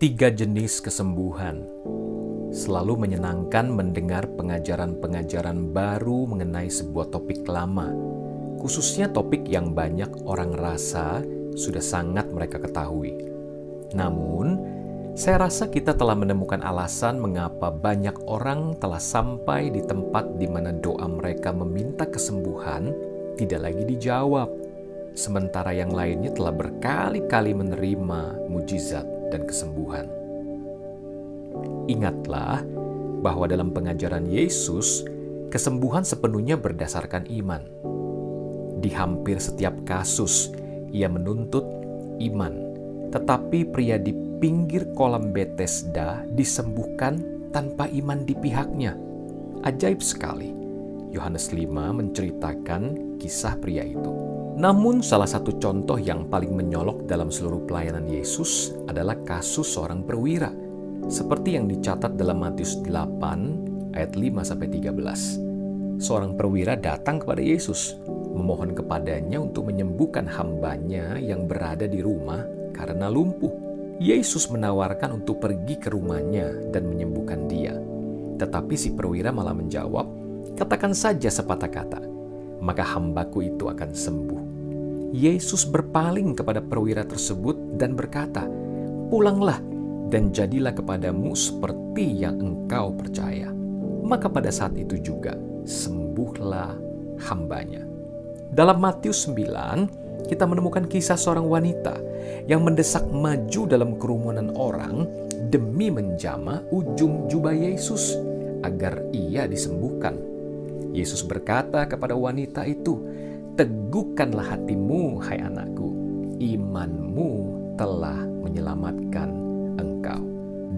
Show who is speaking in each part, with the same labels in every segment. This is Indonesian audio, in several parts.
Speaker 1: Tiga jenis kesembuhan. Selalu menyenangkan mendengar pengajaran-pengajaran baru mengenai sebuah topik lama, khususnya topik yang banyak orang rasa sudah sangat mereka ketahui. Namun, saya rasa kita telah menemukan alasan mengapa banyak orang telah sampai di tempat di mana doa mereka meminta kesembuhan tidak lagi dijawab, sementara yang lainnya telah berkali-kali menerima mujizat dan kesembuhan. Ingatlah bahwa dalam pengajaran Yesus, kesembuhan sepenuhnya berdasarkan iman. Di hampir setiap kasus, ia menuntut iman. Tetapi pria di pinggir kolam Bethesda disembuhkan tanpa iman di pihaknya. Ajaib sekali. Yohanes 5 menceritakan kisah pria itu. Namun salah satu contoh yang paling menyolok dalam seluruh pelayanan Yesus adalah kasus seorang perwira, seperti yang dicatat dalam Matius 8 ayat 5-13. Seorang perwira datang kepada Yesus, memohon kepadanya untuk menyembuhkan hambanya yang berada di rumah karena lumpuh. Yesus menawarkan untuk pergi ke rumahnya dan menyembuhkan dia. Tetapi si perwira malah menjawab, "Katakan saja sepatah kata, maka hambaku itu akan sembuh." Yesus berpaling kepada perwira tersebut dan berkata, "Pulanglah dan jadilah kepadamu seperti yang engkau percaya." Maka pada saat itu juga sembuhlah hambanya. Dalam Matius 9, kita menemukan kisah seorang wanita yang mendesak maju dalam kerumunan orang demi menjamah ujung jubah Yesus agar ia disembuhkan. Yesus berkata kepada wanita itu, "Teguhkanlah hatimu, hai anakku, imanmu telah menyelamatkan engkau."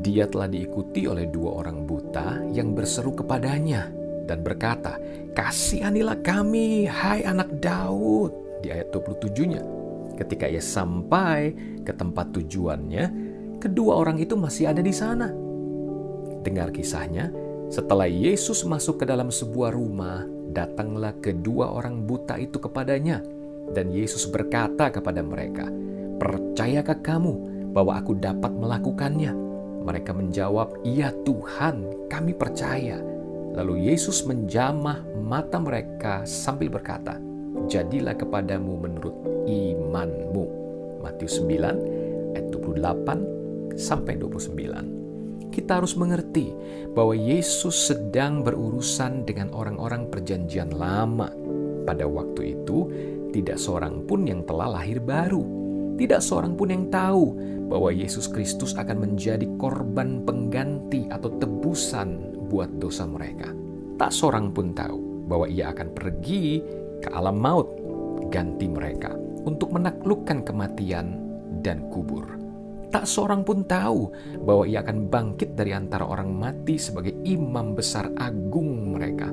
Speaker 1: Dia telah diikuti oleh dua orang buta yang berseru kepadanya dan berkata, "Kasihanilah kami, hai anak Daud." Di ayat 27-nya. Ketika ia sampai ke tempat tujuannya, kedua orang itu masih ada di sana. Dengar kisahnya, setelah Yesus masuk ke dalam sebuah rumah, datanglah kedua orang buta itu kepadanya. Dan Yesus berkata kepada mereka, "Percayakah kamu bahwa aku dapat melakukannya?" Mereka menjawab, "Iya Tuhan, kami percaya." Lalu Yesus menjamah mata mereka sambil berkata, "Jadilah kepadamu menurut imanmu." Matius 9 ayat 28-29. Kita harus mengerti bahwa Yesus sedang berurusan dengan orang-orang perjanjian lama. Pada waktu itu, tidak seorang pun yang telah lahir baru. Tidak seorang pun yang tahu bahwa Yesus Kristus akan menjadi korban pengganti atau tebusan buat dosa mereka. Tak seorang pun tahu bahwa ia akan pergi ke alam maut, ganti mereka, untuk menaklukkan kematian dan kubur. Tak seorang pun tahu bahwa ia akan bangkit dari antara orang mati sebagai imam besar agung mereka.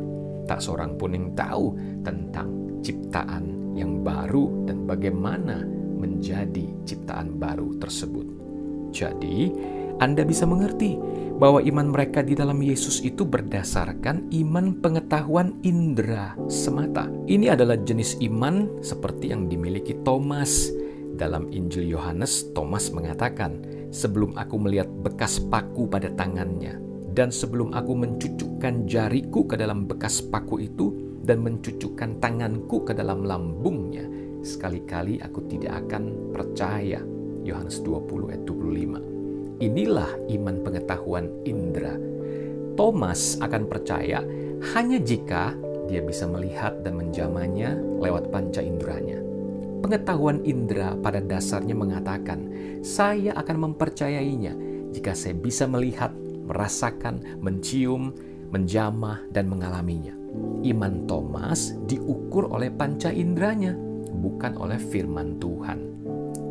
Speaker 1: Tak seorang pun yang tahu tentang ciptaan yang baru dan bagaimana menjadi ciptaan baru tersebut. Jadi, Anda bisa mengerti bahwa iman mereka di dalam Yesus itu berdasarkan iman pengetahuan indera semata. Ini adalah jenis iman seperti yang dimiliki Thomas. Dalam Injil Yohanes, Thomas mengatakan, "Sebelum aku melihat bekas paku pada tangannya, dan sebelum aku mencucukkan jariku ke dalam bekas paku itu, dan mencucukkan tanganku ke dalam lambungnya, sekali-kali aku tidak akan percaya." Yohanes 20 ayat 25. Inilah iman pengetahuan indera. Thomas akan percaya hanya jika dia bisa melihat dan menjamahnya lewat panca inderanya. Pengetahuan indera pada dasarnya mengatakan, saya akan mempercayainya jika saya bisa melihat, merasakan, mencium, menjamah, dan mengalaminya. Iman Thomas diukur oleh panca inderanya, bukan oleh firman Tuhan.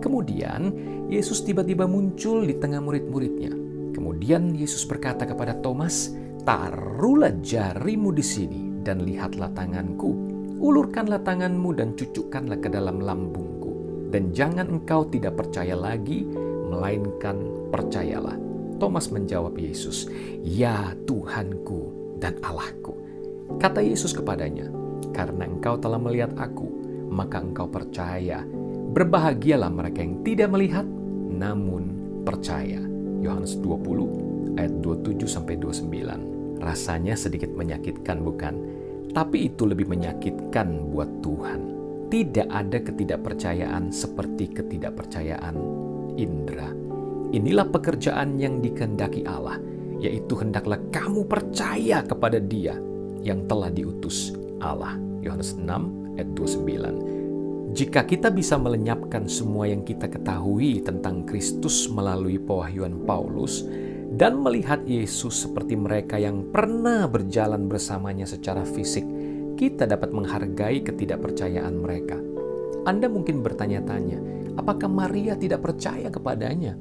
Speaker 1: Kemudian, Yesus tiba-tiba muncul di tengah murid-muridnya. Kemudian Yesus berkata kepada Thomas, "Taruhlah jarimu di sini dan lihatlah tanganku. Ulurkanlah tanganmu dan cucukkanlah ke dalam lambungku. Dan jangan engkau tidak percaya lagi, melainkan percayalah." Thomas menjawab Yesus, "Ya Tuhanku dan Allahku." Kata Yesus kepadanya, "Karena engkau telah melihat aku, maka engkau percaya. Berbahagialah mereka yang tidak melihat, namun percaya." Yohanes 20 ayat 27-29. Rasanya sedikit menyakitkan, bukan? Tapi itu lebih menyakitkan buat Tuhan. Tidak ada ketidakpercayaan seperti ketidakpercayaan indera. Inilah pekerjaan yang dikehendaki Allah, yaitu hendaklah kamu percaya kepada Dia yang telah diutus Allah. Yohanes 6 ayat 29. Jika kita bisa melenyapkan semua yang kita ketahui tentang Kristus melalui pewahyuan Paulus dan melihat Yesus seperti mereka yang pernah berjalan bersamanya secara fisik, kita dapat menghargai ketidakpercayaan mereka. Anda mungkin bertanya-tanya, apakah Maria tidak percaya kepadanya?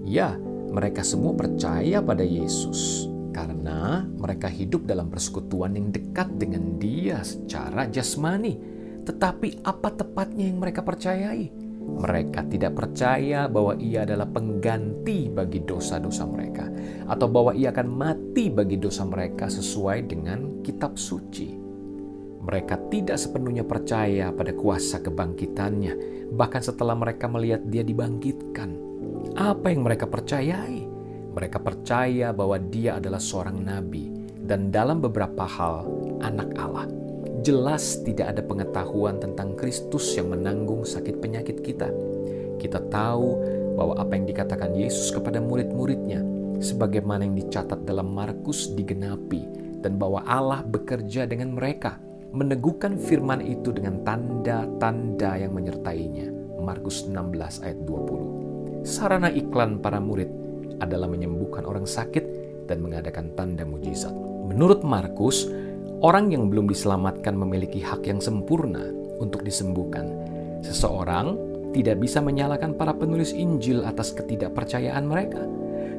Speaker 1: Ya, mereka semua percaya pada Yesus karena mereka hidup dalam persekutuan yang dekat dengan Dia secara jasmani. Tetapi apa tepatnya yang mereka percayai? Mereka tidak percaya bahwa Ia adalah pengganti bagi dosa-dosa mereka, atau bahwa Ia akan mati bagi dosa mereka sesuai dengan kitab suci. Mereka tidak sepenuhnya percaya pada kuasa kebangkitannya, bahkan setelah mereka melihat Dia dibangkitkan. Apa yang mereka percayai? Mereka percaya bahwa Dia adalah seorang nabi, dan dalam beberapa hal anak Allah. Jelas tidak ada pengetahuan tentang Kristus yang menanggung sakit penyakit kita. Kita tahu bahwa apa yang dikatakan Yesus kepada murid-muridnya, sebagaimana yang dicatat dalam Markus digenapi, dan bahwa Allah bekerja dengan mereka, meneguhkan firman itu dengan tanda-tanda yang menyertainya. Markus 16 ayat 20. Sarana iklan para murid adalah menyembuhkan orang sakit dan mengadakan tanda mujizat. Menurut Markus, orang yang belum diselamatkan memiliki hak yang sempurna untuk disembuhkan. Seseorang tidak bisa menyalahkan para penulis Injil atas ketidakpercayaan mereka.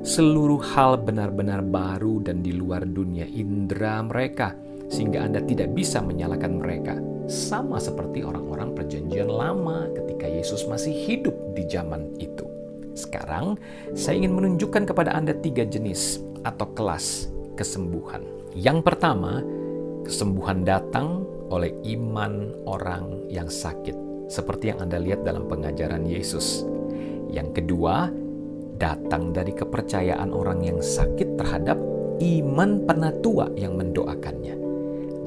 Speaker 1: Seluruh hal benar-benar baru dan di luar dunia indera mereka, sehingga Anda tidak bisa menyalahkan mereka. Sama seperti orang-orang Perjanjian Lama ketika Yesus masih hidup di zaman itu. Sekarang, saya ingin menunjukkan kepada Anda 3 jenis atau kelas kesembuhan. Yang pertama, kesembuhan datang oleh iman orang yang sakit, seperti yang Anda lihat dalam pengajaran Yesus. Yang kedua, datang dari kepercayaan orang yang sakit terhadap iman penatua yang mendoakannya.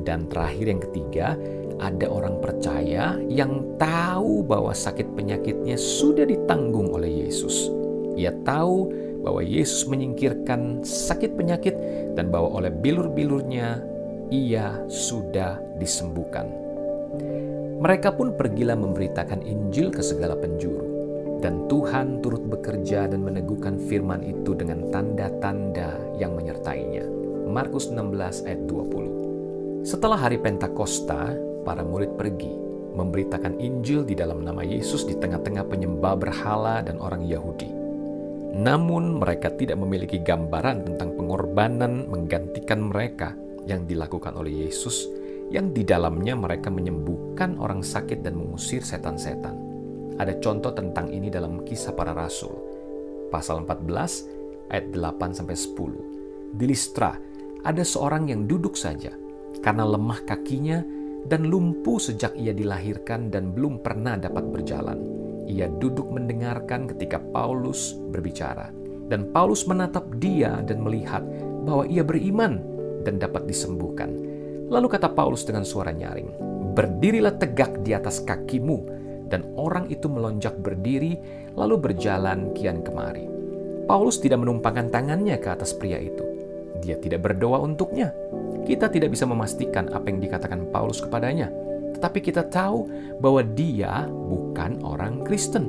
Speaker 1: Dan terakhir yang ketiga, ada orang percaya yang tahu bahwa sakit penyakitnya sudah ditanggung oleh Yesus. Ia tahu bahwa Yesus menyingkirkan sakit penyakit dan bahwa oleh bilur-bilurnya ia sudah disembuhkan. Mereka pun pergilah memberitakan Injil ke segala penjuru, dan Tuhan turut bekerja dan meneguhkan firman itu dengan tanda-tanda yang menyertainya. Markus 16 ayat 20. Setelah hari Pentakosta, para murid pergi memberitakan Injil di dalam nama Yesus di tengah-tengah penyembah berhala dan orang Yahudi. Namun mereka tidak memiliki gambaran tentang pengorbanan menggantikan mereka yang dilakukan oleh Yesus, yang di dalamnya mereka menyembuhkan orang sakit dan mengusir setan-setan. Ada contoh tentang ini dalam Kisah Para Rasul, pasal 14 ayat 8-10. Di Listra ada seorang yang duduk saja karena lemah kakinya dan lumpuh sejak ia dilahirkan dan belum pernah dapat berjalan. Ia duduk mendengarkan ketika Paulus berbicara, dan Paulus menatap dia dan melihat bahwa ia beriman dan dapat disembuhkan. Lalu kata Paulus dengan suara nyaring, "Berdirilah tegak di atas kakimu." Dan orang itu melonjak berdiri, lalu berjalan kian kemari. Paulus tidak menumpangkan tangannya ke atas pria itu. Dia tidak berdoa untuknya. Kita tidak bisa memastikan apa yang dikatakan Paulus kepadanya, tetapi kita tahu bahwa dia bukan orang Kristen.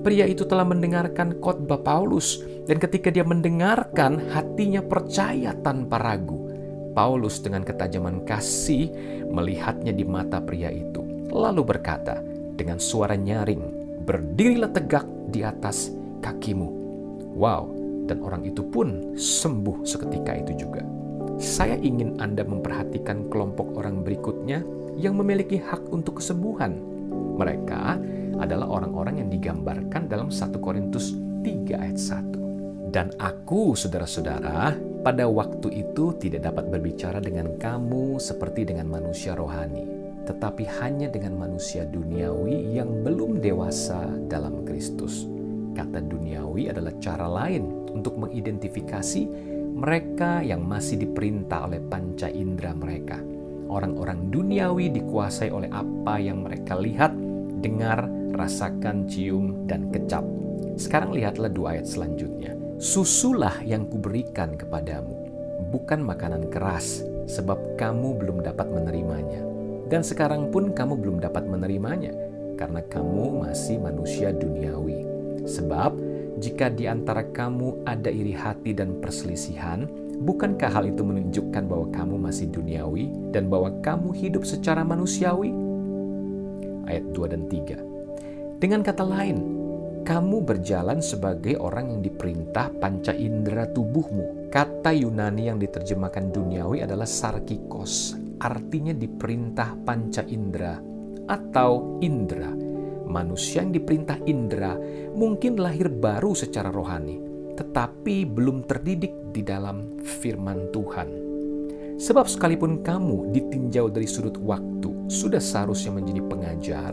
Speaker 1: Pria itu telah mendengarkan khotbah Paulus, dan ketika dia mendengarkan, hatinya percaya tanpa ragu. Paulus dengan ketajaman kasih melihatnya di mata pria itu, lalu berkata dengan suara nyaring, "Berdirilah tegak di atas kakimu." Wow, dan orang itu pun sembuh seketika itu juga. Saya ingin Anda memperhatikan kelompok orang berikutnya yang memiliki hak untuk kesembuhan. Mereka adalah orang-orang yang digambarkan dalam 1 Korintus 3 ayat 1. Dan aku, saudara-saudara, pada waktu itu tidak dapat berbicara dengan kamu seperti dengan manusia rohani, tetapi hanya dengan manusia duniawi yang belum dewasa dalam Kristus. Kata duniawi adalah cara lain untuk mengidentifikasi mereka yang masih diperintah oleh panca indera mereka. Orang-orang duniawi dikuasai oleh apa yang mereka lihat, dengar, rasakan, cium, dan kecap. Sekarang lihatlah 2 ayat selanjutnya. Susulah yang kuberikan kepadamu, bukan makanan keras, sebab kamu belum dapat menerimanya. Dan sekarang pun kamu belum dapat menerimanya, karena kamu masih manusia duniawi. Sebab jika di antara kamu ada iri hati dan perselisihan, bukankah hal itu menunjukkan bahwa kamu masih duniawi dan bahwa kamu hidup secara manusiawi? Ayat 2 dan 3. Dengan kata lain, kamu berjalan sebagai orang yang diperintah panca indera tubuhmu. Kata Yunani yang diterjemahkan duniawi adalah sarkikos, artinya diperintah panca indera atau indera. Manusia yang diperintah indera mungkin lahir baru secara rohani, tetapi belum terdidik di dalam firman Tuhan. Sebab sekalipun kamu ditinjau dari sudut waktu, sudah seharusnya menjadi pengajar,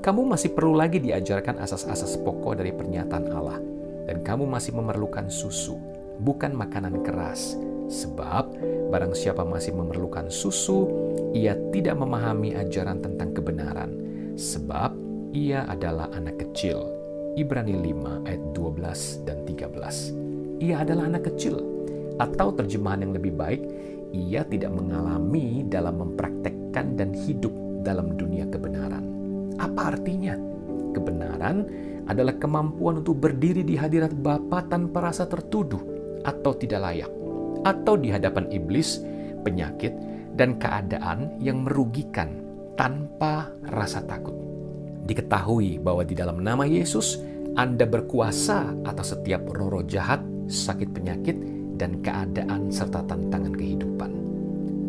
Speaker 1: kamu masih perlu lagi diajarkan asas-asas pokok dari pernyataan Allah. Dan kamu masih memerlukan susu, bukan makanan keras. Sebab barang siapa masih memerlukan susu, ia tidak memahami ajaran tentang kebenaran. Sebab ia adalah anak kecil. Ibrani 5 ayat 12 dan 13. Ia adalah anak kecil. Atau terjemahan yang lebih baik, ia tidak mengalami dalam mempraktekkan dan hidup dalam dunia kebenaran. Apa artinya? Kebenaran adalah kemampuan untuk berdiri di hadirat Bapa tanpa rasa tertuduh atau tidak layak, atau di hadapan iblis, penyakit, dan keadaan yang merugikan tanpa rasa takut. Diketahui bahwa di dalam nama Yesus, Anda berkuasa atas setiap roh-roh jahat, sakit penyakit, dan keadaan serta tantangan kehidupan.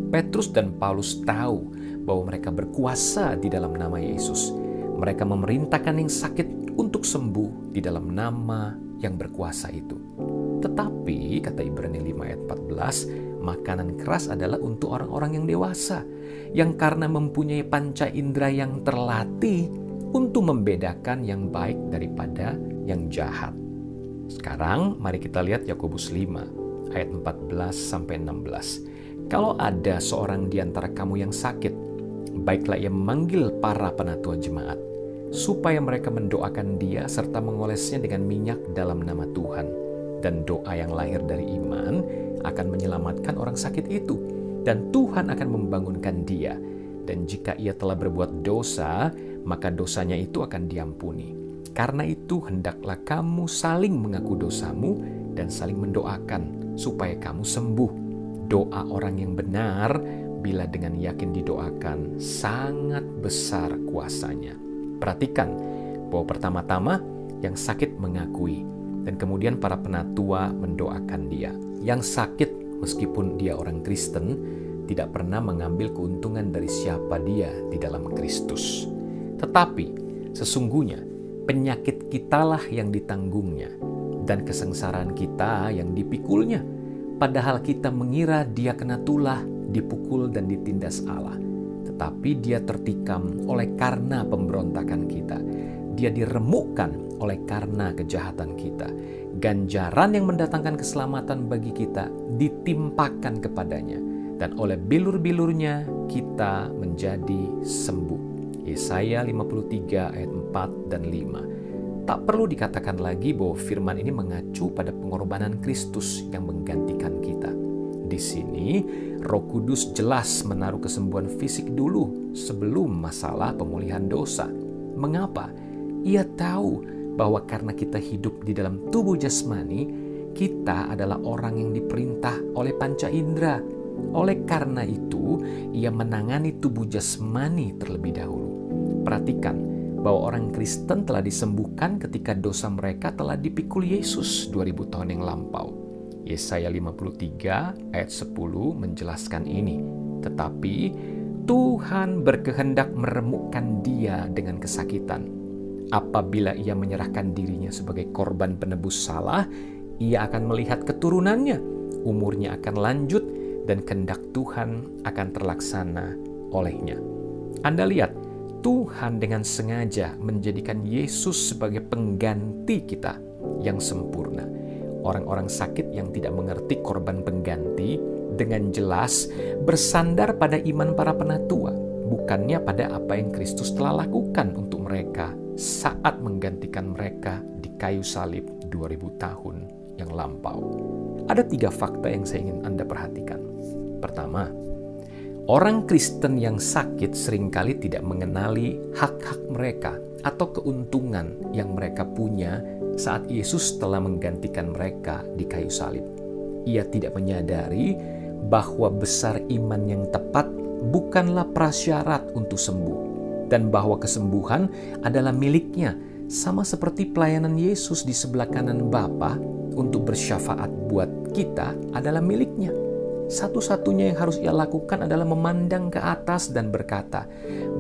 Speaker 1: Petrus dan Paulus tahu bahwa mereka berkuasa di dalam nama Yesus. Mereka memerintahkan yang sakit untuk sembuh di dalam nama yang berkuasa itu. Tetapi, kata Ibrani 5 ayat 14, makanan keras adalah untuk orang-orang yang dewasa, yang karena mempunyai panca indera yang terlatih untuk membedakan yang baik daripada yang jahat. Sekarang, mari kita lihat Yakobus 5 ayat 14-16. Kalau ada seorang di antara kamu yang sakit, baiklah ia memanggil para penatua jemaat, supaya mereka mendoakan dia serta mengolesnya dengan minyak dalam nama Tuhan. Dan doa yang lahir dari iman akan menyelamatkan orang sakit itu, dan Tuhan akan membangunkan dia. Dan jika ia telah berbuat dosa, maka dosanya itu akan diampuni. Karena itu hendaklah kamu saling mengaku dosamu dan saling mendoakan supaya kamu sembuh. Doa orang yang benar bila dengan yakin didoakan sangat besar kuasanya. Perhatikan bahwa pertama-tama yang sakit mengakui, dan kemudian para penatua mendoakan dia. Yang sakit meskipun dia orang Kristen tidak pernah mengambil keuntungan dari siapa dia di dalam Kristus. Tetapi sesungguhnya penyakit kitalah yang ditanggungnya dan kesengsaraan kita yang dipikulnya. Padahal kita mengira dia kena tulah, dipukul dan ditindas Allah. Tetapi dia tertikam oleh karena pemberontakan kita. Dia diremukkan oleh karena kejahatan kita. Ganjaran yang mendatangkan keselamatan bagi kita ditimpakan kepadanya. Dan oleh bilur-bilurnya kita menjadi sembuh. Yesaya 53 ayat 4 dan 5. Tak perlu dikatakan lagi bahwa firman ini mengacu pada pengorbanan Kristus yang menggantikan kita. Di sini, Roh Kudus jelas menaruh kesembuhan fisik dulu sebelum masalah pemulihan dosa. Mengapa? Ia tahu bahwa karena kita hidup di dalam tubuh jasmani, kita adalah orang yang diperintah oleh panca indera. Oleh karena itu, ia menangani tubuh jasmani terlebih dahulu. Perhatikan bahwa orang Kristen telah disembuhkan ketika dosa mereka telah dipikul Yesus 2000 tahun yang lampau. Yesaya 53 ayat 10 menjelaskan ini. Tetapi Tuhan berkehendak meremukkan dia dengan kesakitan. Apabila ia menyerahkan dirinya sebagai korban penebus salah, ia akan melihat keturunannya, umurnya akan lanjut, dan kehendak Tuhan akan terlaksana olehnya. Anda lihat, Tuhan dengan sengaja menjadikan Yesus sebagai pengganti kita yang sempurna. Orang-orang sakit yang tidak mengerti korban pengganti dengan jelas bersandar pada iman para penatua, bukannya pada apa yang Kristus telah lakukan untuk mereka saat menggantikan mereka di kayu salib 2000 tahun yang lampau. Ada 3 fakta yang saya ingin Anda perhatikan. Pertama, orang Kristen yang sakit seringkali tidak mengenali hak-hak mereka atau keuntungan yang mereka punya saat Yesus telah menggantikan mereka di kayu salib. Ia tidak menyadari bahwa besar iman yang tepat bukanlah prasyarat untuk sembuh, dan bahwa kesembuhan adalah miliknya, sama seperti pelayanan Yesus di sebelah kanan Bapa untuk bersyafaat buat kita adalah miliknya. Satu-satunya yang harus ia lakukan adalah memandang ke atas dan berkata,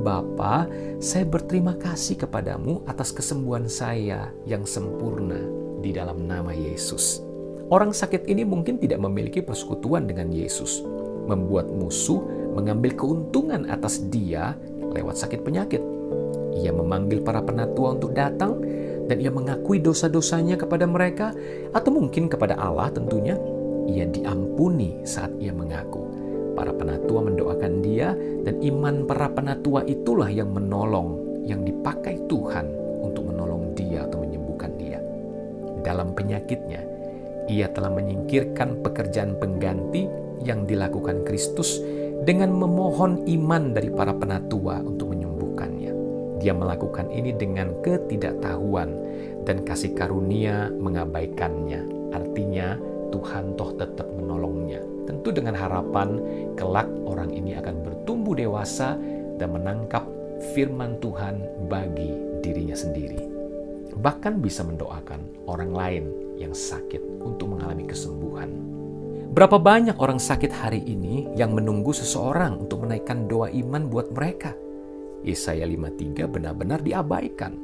Speaker 1: "Bapa, saya berterima kasih kepadamu atas kesembuhan saya yang sempurna di dalam nama Yesus." Orang sakit ini mungkin tidak memiliki persekutuan dengan Yesus, membuat musuh mengambil keuntungan atas dia lewat sakit penyakit. Ia memanggil para penatua untuk datang, dan ia mengakui dosa-dosanya kepada mereka, atau mungkin kepada Allah tentunya. Ia diampuni saat ia mengaku. Para penatua mendoakan dia, dan iman para penatua itulah yang menolong, yang dipakai Tuhan untuk menolong dia atau menyembuhkan dia. Dalam penyakitnya, ia telah menyingkirkan pekerjaan pengganti yang dilakukan Kristus dengan memohon iman dari para penatua untuk menyembuhkannya. Dia melakukan ini dengan ketidaktahuan, dan kasih karunia mengabaikannya. Artinya, Tuhan toh tetap menolongnya. Tentu dengan harapan kelak orang ini akan bertumbuh dewasa dan menangkap firman Tuhan bagi dirinya sendiri. Bahkan bisa mendoakan orang lain yang sakit untuk mengalami kesembuhan. Berapa banyak orang sakit hari ini yang menunggu seseorang untuk menaikkan doa iman buat mereka? Yesaya 53 benar-benar diabaikan.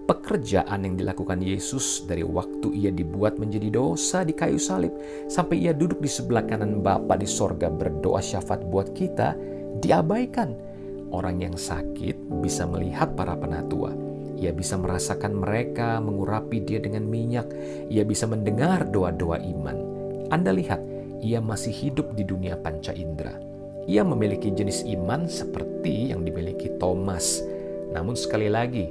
Speaker 1: Pekerjaan yang dilakukan Yesus dari waktu ia dibuat menjadi dosa di kayu salib sampai ia duduk di sebelah kanan Bapa di sorga berdoa syafaat buat kita diabaikan. Orang yang sakit bisa melihat para penatua. Ia bisa merasakan mereka mengurapi dia dengan minyak. Ia bisa mendengar doa-doa iman. Anda lihat, ia masih hidup di dunia panca indera. Ia memiliki jenis iman seperti yang dimiliki Thomas. Namun sekali lagi,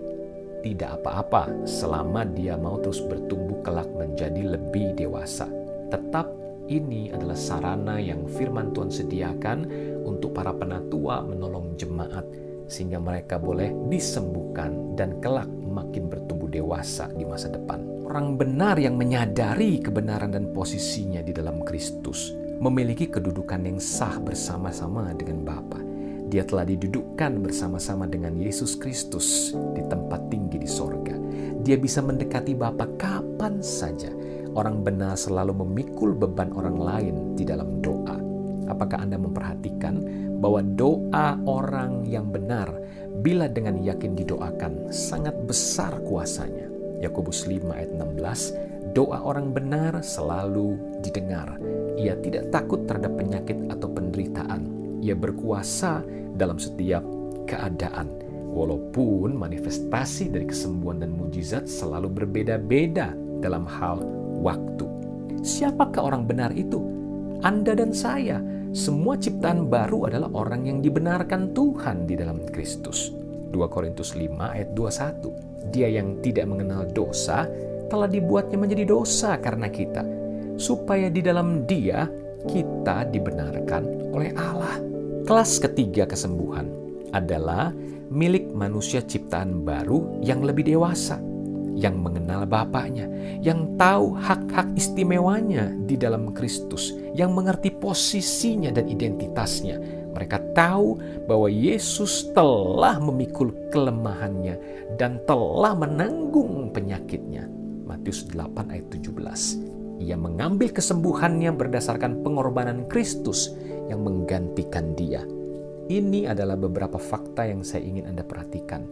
Speaker 1: tidak apa-apa selama dia mau terus bertumbuh kelak menjadi lebih dewasa. Tetap ini adalah sarana yang firman Tuhan sediakan untuk para penatua menolong jemaat sehingga mereka boleh disembuhkan dan kelak makin bertumbuh dewasa di masa depan. Orang benar yang menyadari kebenaran dan posisinya di dalam Kristus memiliki kedudukan yang sah bersama-sama dengan Bapa. Dia telah didudukkan bersama-sama dengan Yesus Kristus di tempat tinggi di sorga. Dia bisa mendekati Bapa kapan saja. Orang benar selalu memikul beban orang lain di dalam doa. Apakah Anda memperhatikan bahwa doa orang yang benar bila dengan yakin didoakan sangat besar kuasanya? Yakobus 5 ayat 16, doa orang benar selalu didengar. Ia tidak takut terhadap penyakit atau penderitaan. Ia berkuasa dalam setiap keadaan. Walaupun manifestasi dari kesembuhan dan mujizat selalu berbeda-beda dalam hal waktu. Siapakah orang benar itu? Anda dan saya. Semua ciptaan baru adalah orang yang dibenarkan Tuhan di dalam Kristus. 2 Korintus 5 ayat 21. Dia yang tidak mengenal dosa telah dibuatnya menjadi dosa karena kita, supaya di dalam Dia kita dibenarkan oleh Allah. Kelas ketiga kesembuhan adalah milik manusia ciptaan baru yang lebih dewasa, yang mengenal Bapaknya, yang tahu hak-hak istimewanya di dalam Kristus, yang mengerti posisinya dan identitasnya. Mereka tahu bahwa Yesus telah memikul kelemahannya dan telah menanggung penyakitnya. Matius 8 ayat 17. Ia mengambil kesembuhannya berdasarkan pengorbanan Kristus yang menggantikan dia. Ini adalah beberapa fakta yang saya ingin Anda perhatikan.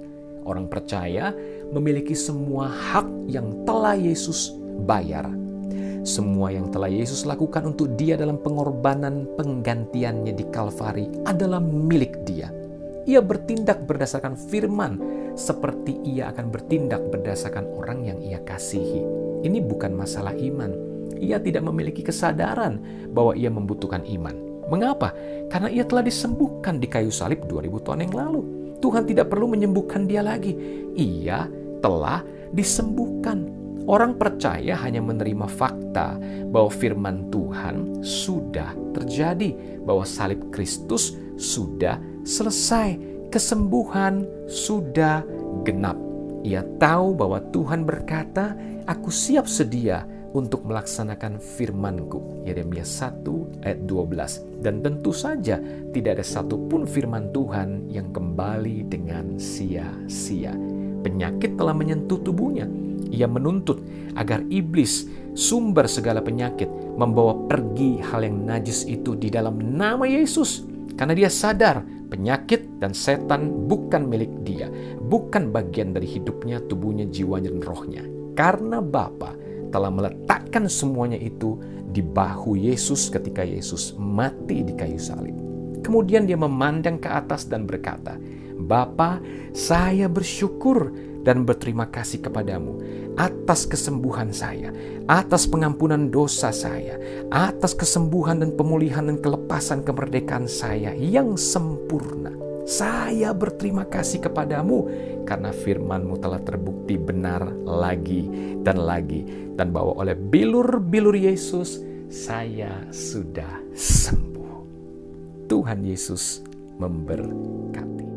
Speaker 1: Orang percaya memiliki semua hak yang telah Yesus bayar. Semua yang telah Yesus lakukan untuk dia dalam pengorbanan penggantiannya di Kalvari adalah milik dia. Ia bertindak berdasarkan firman seperti ia akan bertindak berdasarkan orang yang ia kasihi. Ini bukan masalah iman. Ia tidak memiliki kesadaran bahwa ia membutuhkan iman. Mengapa? Karena ia telah disembuhkan di kayu salib 2000 tahun yang lalu. Tuhan tidak perlu menyembuhkan dia lagi. Ia telah disembuhkan. Orang percaya hanya menerima fakta bahwa firman Tuhan sudah terjadi, bahwa salib Kristus sudah selesai, kesembuhan sudah genap. Ia tahu bahwa Tuhan berkata, "Aku siap sedia untuk melaksanakan firman-Ku." Yeremia 1 ayat 12. Dan tentu saja tidak ada satupun firman Tuhan yang kembali dengan sia-sia. Penyakit telah menyentuh tubuhnya. Ia menuntut agar iblis, sumber segala penyakit, membawa pergi hal yang najis itu di dalam nama Yesus. Karena dia sadar penyakit dan setan bukan milik dia, bukan bagian dari hidupnya, tubuhnya, jiwanya, dan rohnya. Karena Bapa telah meletakkan semuanya itu di bahu Yesus ketika Yesus mati di kayu salib. Kemudian dia memandang ke atas dan berkata, "Bapa, saya bersyukur dan berterima kasih kepadamu atas kesembuhan saya, atas pengampunan dosa saya, atas kesembuhan dan pemulihan dan kelepasan kemerdekaan saya yang sempurna. Saya berterima kasih kepadamu karena firman-Mu telah terbukti benar lagi dan lagi, dan bahwa oleh bilur-bilur Yesus saya sudah sembuh." Tuhan Yesus memberkati.